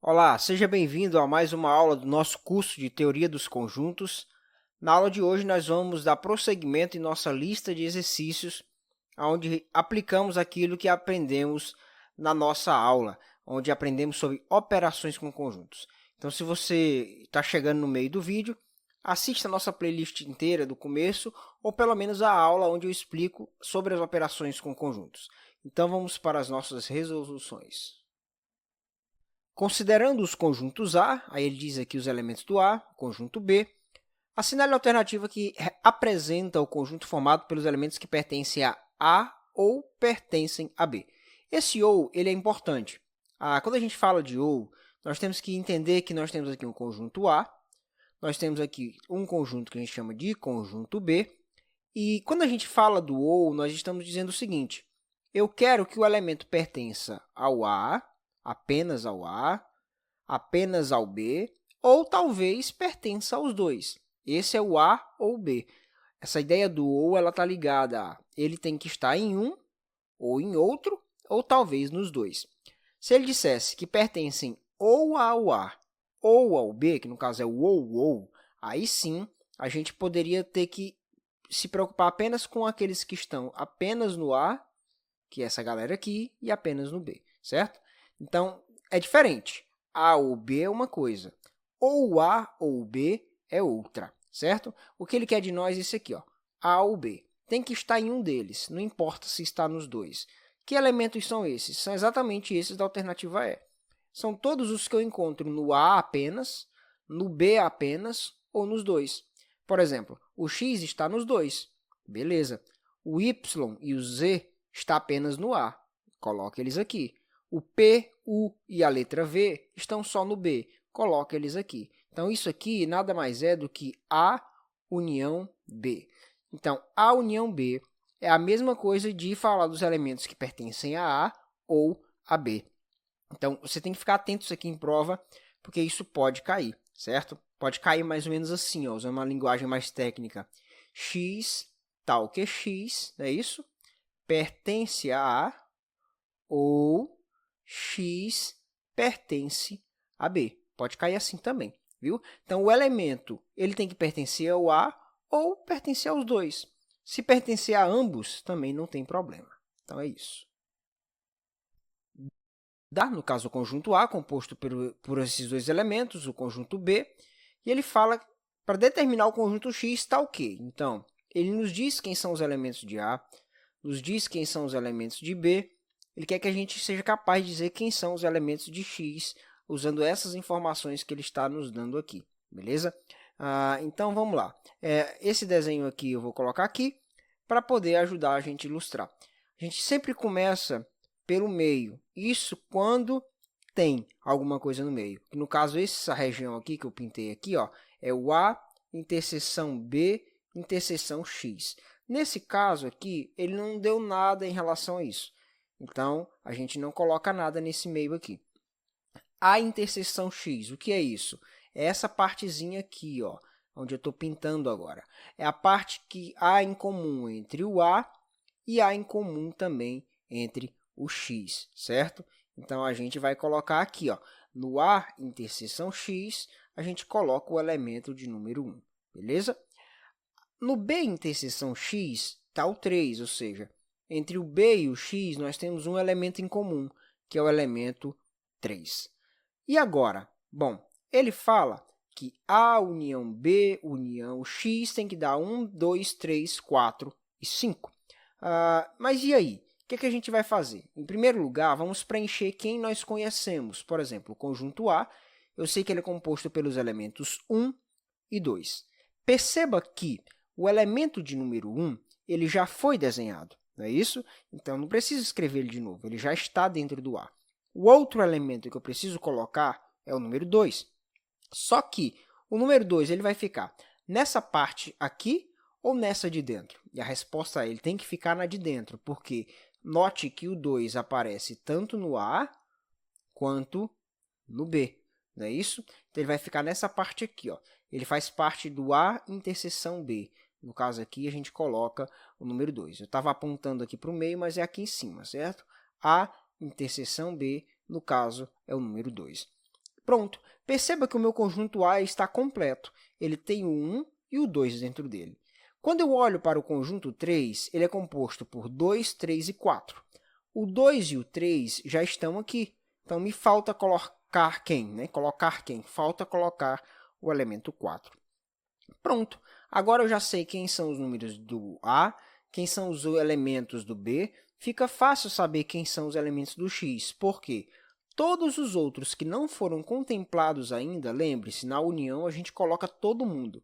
Olá, seja bem-vindo a mais uma aula do nosso curso de Teoria dos Conjuntos. Na aula de hoje, nós vamos dar prosseguimento em nossa lista de exercícios, onde aplicamos aquilo que aprendemos na nossa aula, onde aprendemos sobre operações com conjuntos. Então, se você está chegando no meio do vídeo, assista a nossa playlist inteira do começo, ou pelo menos a aula onde eu explico sobre as operações com conjuntos. Então, vamos para as nossas resoluções. Considerando os conjuntos A, aí ele diz aqui os elementos do A, conjunto B, assinale a alternativa que apresenta o conjunto formado pelos elementos que pertencem a A ou pertencem a B. Esse ou ele é importante. Quando a gente fala de ou, nós temos que entender que nós temos aqui um conjunto A, nós temos aqui um conjunto que a gente chama de conjunto B, e quando a gente fala do ou, nós estamos dizendo o seguinte: eu quero que o elemento pertença ao A, apenas ao B, ou talvez pertença aos dois. Esse é o A ou B. Essa ideia do ou está ligada a ele tem que estar em um ou em outro, ou talvez nos dois. Se ele dissesse que pertencem ou ao A ou ao B, que no caso é o ou, aí sim a gente poderia ter que se preocupar apenas com aqueles que estão apenas no A, que é essa galera aqui, e apenas no B, certo? Então, é diferente. A ou B é uma coisa, ou A ou B é outra, certo? O que ele quer de nós é isso aqui, ó, A ou B. Tem que estar em um deles, não importa se está nos dois. Que elementos são esses? São exatamente esses da alternativa E. São todos os que eu encontro no A apenas, no B apenas ou nos dois. Por exemplo, o X está nos dois, beleza. O Y e o Z está apenas no A, coloque eles aqui. O P, U e a letra V estão só no B, coloque eles aqui. Então, isso aqui nada mais é do que A união B. Então, A união B é a mesma coisa de falar dos elementos que pertencem a A ou a B. Então, você tem que ficar atento isso aqui em prova, porque isso pode cair, certo? Pode cair mais ou menos assim, ó, usando uma linguagem mais técnica. X, tal que X, não é isso? Pertence a A ou X pertence a B. Pode cair assim também, viu? Então, o elemento ele tem que pertencer ao A ou pertencer aos dois. Se pertencer a ambos, também não tem problema. Então, é isso. No caso, o conjunto A, composto por esses dois elementos, o conjunto B, e ele fala, para determinar o conjunto X, está o quê? Então, ele nos diz quem são os elementos de A, nos diz quem são os elementos de B, ele quer que a gente seja capaz de dizer quem são os elementos de X, usando essas informações que ele está nos dando aqui, beleza? Então, vamos lá. Esse desenho aqui eu vou colocar aqui para poder ajudar a gente a ilustrar. A gente sempre começa pelo meio, isso quando tem alguma coisa no meio. No caso, essa região aqui que eu pintei aqui, ó, é o A, interseção B, interseção X. Nesse caso aqui, ele não deu nada em relação a isso. Então, a gente não coloca nada nesse meio aqui. A interseção X, o que é isso? É essa partezinha aqui, ó, onde eu estou pintando agora. É a parte que há em comum entre o A e há em comum também entre o X, certo? Então, a gente vai colocar aqui, ó, no A interseção X, a gente coloca o elemento de número 1, beleza? No B interseção X está o 3, ou seja, entre o B e o X nós temos um elemento em comum, que é o elemento 3. E agora? Bom, ele fala que A união B união X tem que dar 1, 2, 3, 4 e 5. Mas e aí? O que a gente vai fazer? Em primeiro lugar, vamos preencher quem nós conhecemos. Por exemplo, o conjunto A, eu sei que ele é composto pelos elementos 1 e 2. Perceba que o elemento de número 1 ele já foi desenhado, não é isso? Então, não preciso escrever ele de novo, ele já está dentro do A. O outro elemento que eu preciso colocar é o número 2. Só que o número 2 ele vai ficar nessa parte aqui ou nessa de dentro? E a resposta é ele tem que ficar na de dentro, porque note que o 2 aparece tanto no A quanto no B, não é isso? Então, ele vai ficar nessa parte aqui, ó. Ele faz parte do A interseção B. No caso aqui, a gente coloca o número 2. Eu estava apontando aqui para o meio, mas é aqui em cima, certo? A interseção B, no caso, é o número 2. Pronto, perceba que o meu conjunto A está completo. Ele tem o 1 e o 2 dentro dele. Quando eu olho para o conjunto 3, ele é composto por 2, 3 e 4. O 2 e o 3 já estão aqui, então me falta colocar quem? Colocar quem? Falta colocar o elemento 4. Pronto, agora eu já sei quem são os números do A, quem são os elementos do B. Fica fácil saber quem são os elementos do X, porque todos os outros que não foram contemplados ainda, lembre-se, na união a gente coloca todo mundo.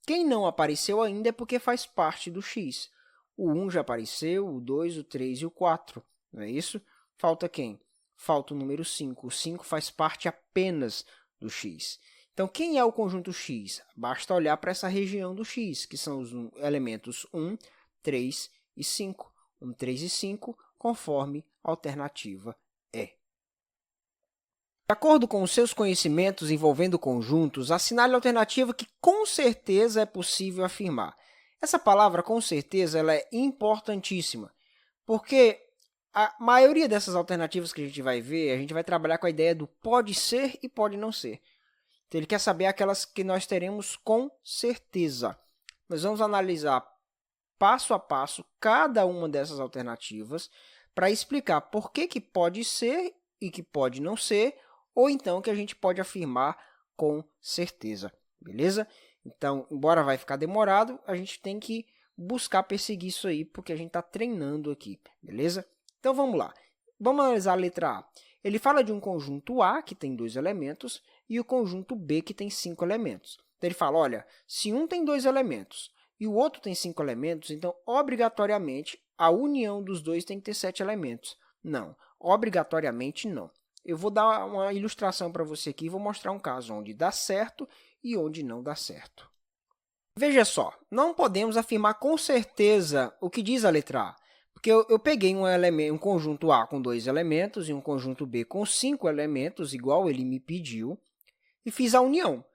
Quem não apareceu ainda é porque faz parte do X. O 1 já apareceu, o 2, o 3 e o 4, não é isso? Falta quem? Falta o número 5. O 5 faz parte apenas do X. Então, quem é o conjunto X? Basta olhar para essa região do X, que são os elementos 1, 3 e 5. 1, 3 e 5, conforme a alternativa E. De acordo com os seus conhecimentos envolvendo conjuntos, assinale a alternativa que com certeza é possível afirmar. Essa palavra, com certeza, ela é importantíssima, porque a maioria dessas alternativas que a gente vai ver, a gente vai trabalhar com a ideia do pode ser e pode não ser. Então, ele quer saber aquelas que nós teremos com certeza. Nós vamos analisar passo a passo cada uma dessas alternativas para explicar por que pode ser e que pode não ser, ou então que a gente pode afirmar com certeza, beleza? Então, embora vai ficar demorado, a gente tem que buscar perseguir isso aí, porque a gente está treinando aqui, beleza? Então, vamos lá. Vamos analisar a letra A. Ele fala de um conjunto A, que tem 2 elementos, e o conjunto B, que tem 5 elementos. Então, ele fala, olha, se um tem 2 elementos e o outro tem 5 elementos, então, obrigatoriamente, a união dos dois tem que ter 7 elementos. Não, obrigatoriamente não. Eu vou dar uma ilustração para você aqui e vou mostrar um caso onde dá certo e onde não dá certo. Veja só, não podemos afirmar com certeza o que diz a letra A, porque eu peguei um conjunto A com 2 elementos e um conjunto B com 5 elementos, igual ele me pediu, e fiz a união.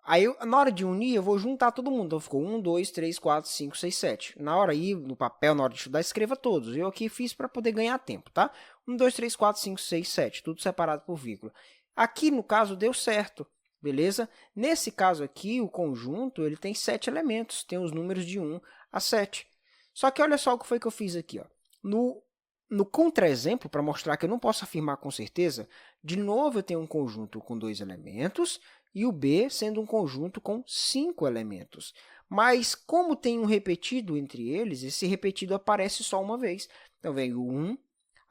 Aí, na hora de unir, eu vou juntar todo mundo. Então, ficou 1, 2, 3, 4, 5, 6, 7. Na hora aí, no papel, na hora de estudar, escreva todos. Eu aqui fiz para poder ganhar tempo, tá? 1, 2, 3, 4, 5, 6, 7. Tudo separado por vírgula. Aqui, no caso, deu certo, beleza? Nesse caso aqui, o conjunto ele tem 7 elementos. Tem os números de 1 a 7. Só que olha só o que foi que eu fiz aqui, ó. No contra-exemplo, para mostrar que eu não posso afirmar com certeza, de novo eu tenho um conjunto com 2 elementos, e o B sendo um conjunto com 5 elementos. Mas, como tem um repetido entre eles, esse repetido aparece só uma vez. Então, vem o 1,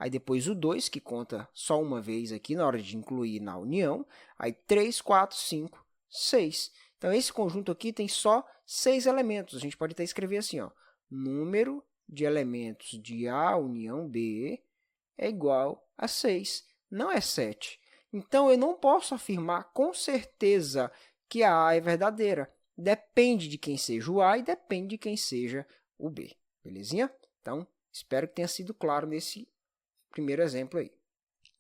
aí depois o 2, que conta só uma vez aqui na hora de incluir na união, aí 3, 4, 5, 6. Então, esse conjunto aqui tem só 6 elementos. A gente pode até escrever assim, ó, número de elementos de A união B é igual a 6, não é 7. Então, eu não posso afirmar com certeza que a A é verdadeira. Depende de quem seja o A e depende de quem seja o B. Belezinha? Então, espero que tenha sido claro nesse primeiro exemplo aí.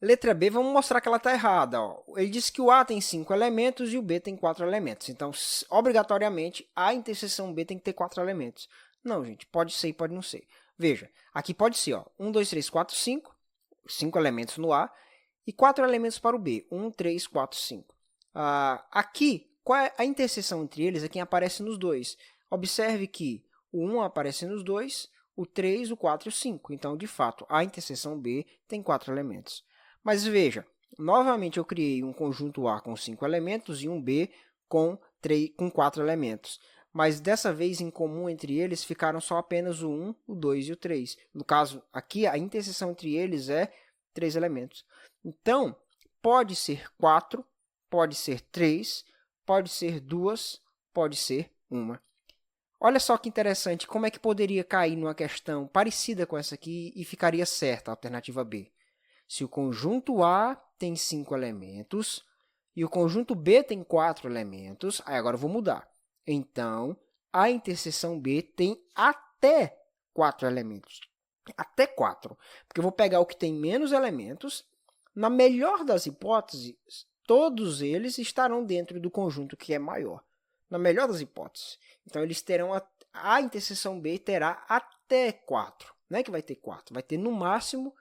Letra B, vamos mostrar que ela está errada. Ó. Ele diz que o A tem 5 elementos e o B tem 4 elementos. Então, obrigatoriamente, A interseção B tem que ter 4 elementos. Não, gente, pode ser e pode não ser. Veja, aqui pode ser ó, 1, 2, 3, 4, 5. 5 elementos no A. E 4 elementos para o B, 1, 3, 4, 5. Aqui, qual é a interseção entre eles? É quem aparece nos dois. Observe que o 1 aparece nos dois, o 3, o 4 e o 5. Então, de fato, a interseção B tem 4 elementos. Mas veja, novamente eu criei um conjunto A com 5 elementos e um B com 4 elementos. Mas dessa vez, em comum entre eles, ficaram só apenas o 1, o 2 e o 3. No caso, aqui, a interseção entre eles é 3 elementos. Então, pode ser 4, pode ser 3, pode ser 2, pode ser 1. Olha só que interessante, como é que poderia cair numa questão parecida com essa aqui e ficaria certa a alternativa B. Se o conjunto A tem 5 elementos e o conjunto B tem 4 elementos, aí agora eu vou mudar. Então, a interseção B tem até 4 elementos. Até 4, porque eu vou pegar o que tem menos elementos. Na melhor das hipóteses, todos eles estarão dentro do conjunto que é maior. Na melhor das hipóteses. Então, eles terão a interseção B terá até 4. Não é que vai ter 4, vai ter no máximo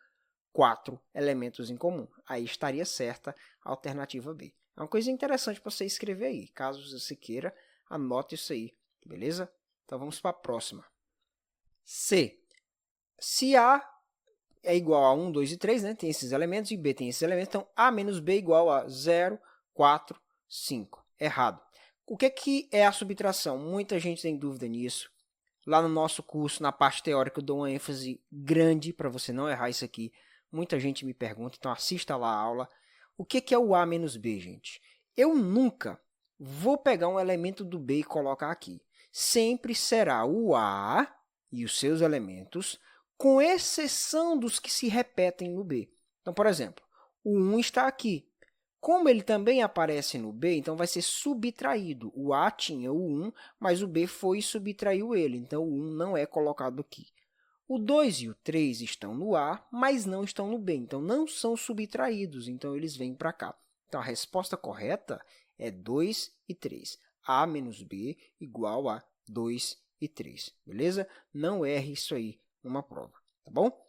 4 elementos em comum. Aí estaria certa a alternativa B. É uma coisa interessante para você escrever aí. Caso você queira, anote isso aí, beleza? Então vamos para a próxima. C. Se A é igual a 1, 2 e 3, né? Tem esses elementos, e B tem esses elementos, então A menos B é igual a 0, 4, 5. Errado. O que é a subtração? Muita gente tem dúvida nisso. Lá no nosso curso, na parte teórica, eu dou uma ênfase grande para você não errar isso aqui. Muita gente me pergunta, então assista lá a aula. O que é o A menos B, gente? Eu nunca vou pegar um elemento do B e colocar aqui. Sempre será o A e os seus elementos, com exceção dos que se repetem no B. Então, por exemplo, o 1 está aqui. Como ele também aparece no B, então vai ser subtraído. O A tinha o 1, mas o B foi e subtraiu ele. Então, o 1 não é colocado aqui. O 2 e o 3 estão no A, mas não estão no B. Então, não são subtraídos. Então, eles vêm para cá. Então, a resposta correta é 2 e 3. A menos B igual a 2 e 3. Beleza? Não erre isso aí numa prova. Tá bom?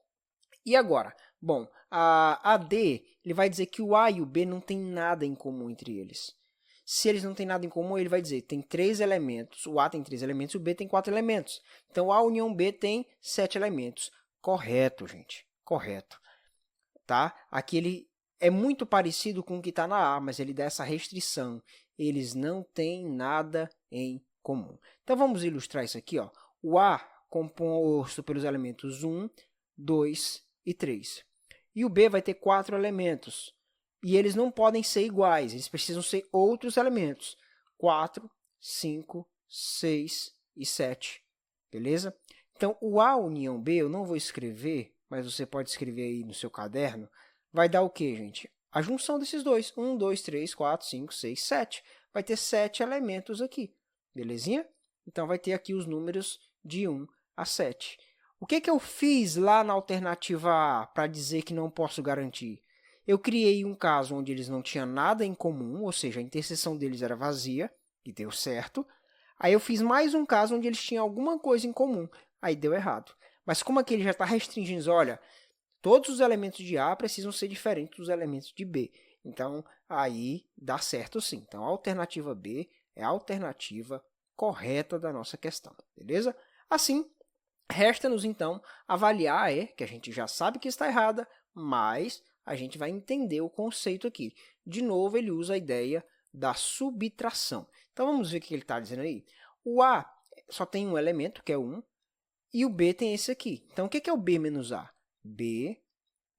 E agora? Bom, a D ele vai dizer que o A e o B não têm nada em comum entre eles. Se eles não têm nada em comum, ele vai dizer que tem 3 elementos, o A tem 3 elementos e o B tem 4 elementos. Então, A união B tem 7 elementos. Correto, gente. Correto. Tá? Aqui ele é muito parecido com o que está na A, mas ele dá essa restrição. Eles não têm nada em comum. Então, vamos ilustrar isso aqui. Ó. O A composto pelos elementos 1, 2 e 3. E o B vai ter 4 elementos. E eles não podem ser iguais, eles precisam ser outros elementos. 4, 5, 6 e 7. Beleza? Então, o A união B, eu não vou escrever, mas você pode escrever aí no seu caderno, vai dar o quê, gente? A junção desses dois. 1, 2, 3, 4, 5, 6, 7. Vai ter 7 elementos aqui. Belezinha? Então, vai ter aqui os números de 1 a 7. O que eu fiz lá na alternativa A para dizer que não posso garantir? Eu criei um caso onde eles não tinham nada em comum, ou seja, a interseção deles era vazia, e deu certo. Aí eu fiz mais um caso onde eles tinham alguma coisa em comum, aí deu errado. Mas como aqui ele já está restringindo, olha, todos os elementos de A precisam ser diferentes dos elementos de B. Então, aí dá certo sim. Então, a alternativa B é a alternativa correta da nossa questão, beleza? Assim, resta-nos, então, avaliar a E, que a gente já sabe que está errada, mas a gente vai entender o conceito aqui. De novo, ele usa a ideia da subtração. Então, vamos ver o que ele está dizendo aí. O A só tem um elemento, que é 1, e o B tem esse aqui. Então, o que é o B menos A? B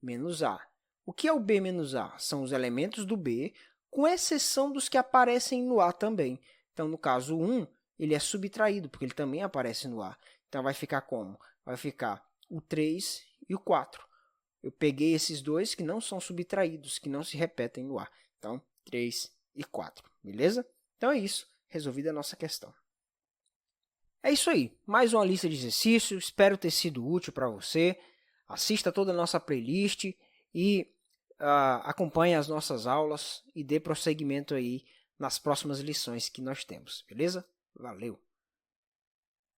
menos A. O que é o B menos A? São os elementos do B, com exceção dos que aparecem no A também. Então, no caso 1, ele é subtraído, porque ele também aparece no A. Então, vai ficar como? Vai ficar o 3 e o 4. Eu peguei esses dois que não são subtraídos, que não se repetem no A. Então, 3 e 4, beleza? Então, é isso. Resolvida a nossa questão. É isso aí. Mais uma lista de exercícios. Espero ter sido útil para você. Assista toda a nossa playlist e acompanhe as nossas aulas e dê prosseguimento aí nas próximas lições que nós temos, beleza? Valeu!